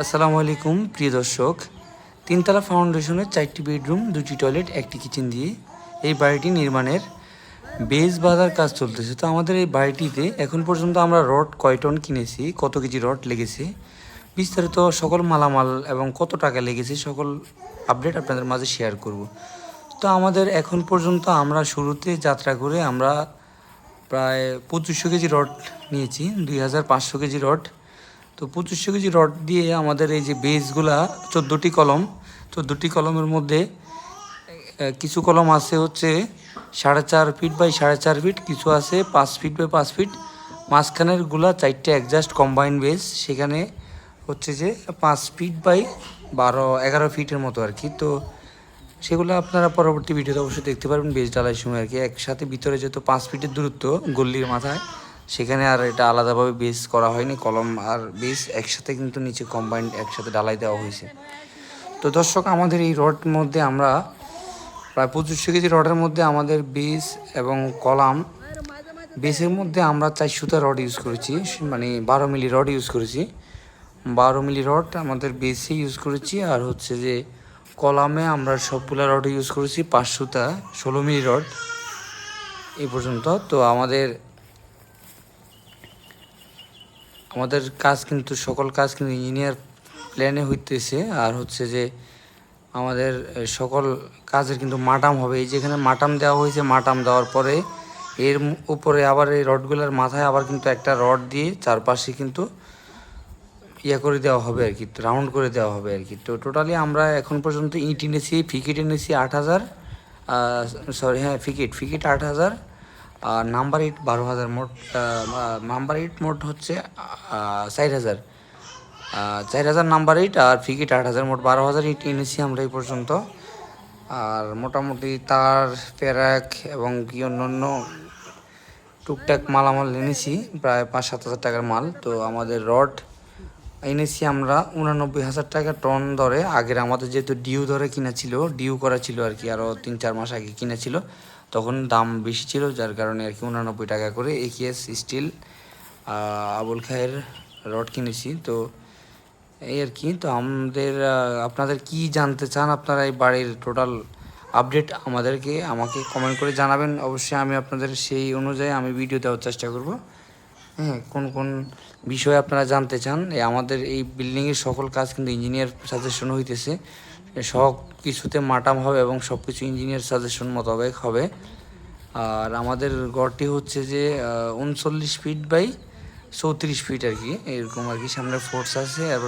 আসসালামু আলাইকুম প্রিয় দর্শক। তিনতলা ফাউন্ডেশনের 4টি বেডরুম, 2টি টয়লেট, একটি কিচেন দিয়ে এই বাড়িটি নির্মাণের বেজ বাঁধার কাজ চলতেছে। তো আমাদের এই বাড়িটিতে এখন পর্যন্ত আমরা রড কয় টন কিনেছি, কত কেজি রড লেগেছে, বিস্তারিত সকল মালামাল এবং কত টাকা লেগেছে সকল আপডেট আপনাদের মাঝে শেয়ার করব। তো আমাদের এখন পর্যন্ত আমরা শুরুতে যাত্রা করে আমরা প্রায় 2500 কেজি রড নিয়েছি, 2500 কেজি রড। তো 2500 কেজি রড দিয়ে আমাদের এই যে বেসগুলা 14টি কলম, 14টি কলমের মধ্যে কিছু কলম আছে হচ্ছে 4.5 ফিট বাই 4.5 ফিট, কিছু আছে 5 ফিট বাই 5 ফিট, মাঝখানের গুলা 4টে অ্যাডজাস্ট কম্বাইন বেস, সেখানে হচ্ছে যে 5 ফিট বাই 11 ফিটের মতো আর কি। তো সেগুলো আপনারা পরবর্তী ভিডিওতে অবশ্যই দেখতে পারবেন বেস ডালার সময় আর কি। একসাথে ভিতরে যেহেতু 5 ফিটের দূরত্ব গল্লির মাথায়, সেখানে আর এটা আলাদাভাবে বেস করা হয়নি, কলম আর বেস একসাথে কিন্তু নিচে কম্বাইন্ড একসাথে ডালাই দেওয়া হয়েছে। তো দর্শক, আমাদের এই রড মধ্যে আমরা প্রায় 2500 কেজি রডের মধ্যে আমাদের বেস এবং কলাম, বেসের মধ্যে আমরা 400টা রড ইউজ করেছি, মানে 12 মিলি রড ইউজ করেছি। 12 মিলি রড আমাদের বেসে ইউজ করেছি, আর হচ্ছে যে কলামে আমরা সবগুলা রড ইউজ করেছি 500টা 16 মিলি রড এই পর্যন্ত। তো আমাদের কাজ কিন্তু সকল কাজ কিন্তু ইঞ্জিনিয়ার প্ল্যানে হইতেছে। আর হচ্ছে যে আমাদের সকল কাজের কিন্তু মাটাম হবে, এই যেখানে মাটাম দেওয়া হয়েছে, মাটাম দেওয়ার পরে এর উপরে আবার এই রডগুলোর মাথায় আবার কিন্তু একটা রড দিয়ে চারপাশে কিন্তু করে দেওয়া হবে আর কি, রাউন্ড করে দেওয়া হবে আর কি। তো টোটালি আমরা এখন পর্যন্ত ইট এনেছি, ফিকিট এনেছি 8000, সরি হ্যাঁ ফিকিট 8000, আর নাম্বার ইট 12000, মোট নাম্বার ইট মোট হচ্ছে 4000, 4000 নাম্বার ইট, আর ফিকিট 8000, মোট 12000 ইট এনেছি আমরা এই পর্যন্ত। আর মোটামুটি তার প্যারাক এবং কি অন্যান্য টুকটাক মালামাল এনেছি, প্রায় 5-7 হাজার টাকার মাল। তো আমাদের রড এনেছি আমরা 89,000 টাকা টন দরে। আগের আমাদের যেহেতু ডিউ ধরে কিনা ছিল, ডিউ করা ছিল আর কি, আরও 3-4 মাস আগে কিনা ছিল, তখন দাম বেশি ছিল, যার কারণে আর কি 89 টাকা করে একিএস স্টিল আবুল খায়ের রড কিনেছি। তো এই আর কি। তো আপনাদের কি জানতে চান, আপনারা এই বাড়ির টোটাল আপডেট আমাকে কমেন্ট করে জানাবেন, অবশ্যই আমি আপনাদের সেই অনুযায়ী আমি ভিডিও দেওয়ার চেষ্টা করব। হ্যাঁ, কোন কোন বিষয়ে আপনারা জানতে চান। আমাদের এই বিল্ডিংয়ের সকল কাজ কিন্তু ইঞ্জিনিয়ার সাজেশন হইতেছে, সব কিছুতে মাটাম হবে এবং সব কিছু ইঞ্জিনিয়ার সাজেশন মোতাবেক হবে। আর আমাদের গড়টি হচ্ছে যে 39 ফিট বাই 34 ফিট আর কি, এরকম আর কি। সামনে ফোর্স আছে, আর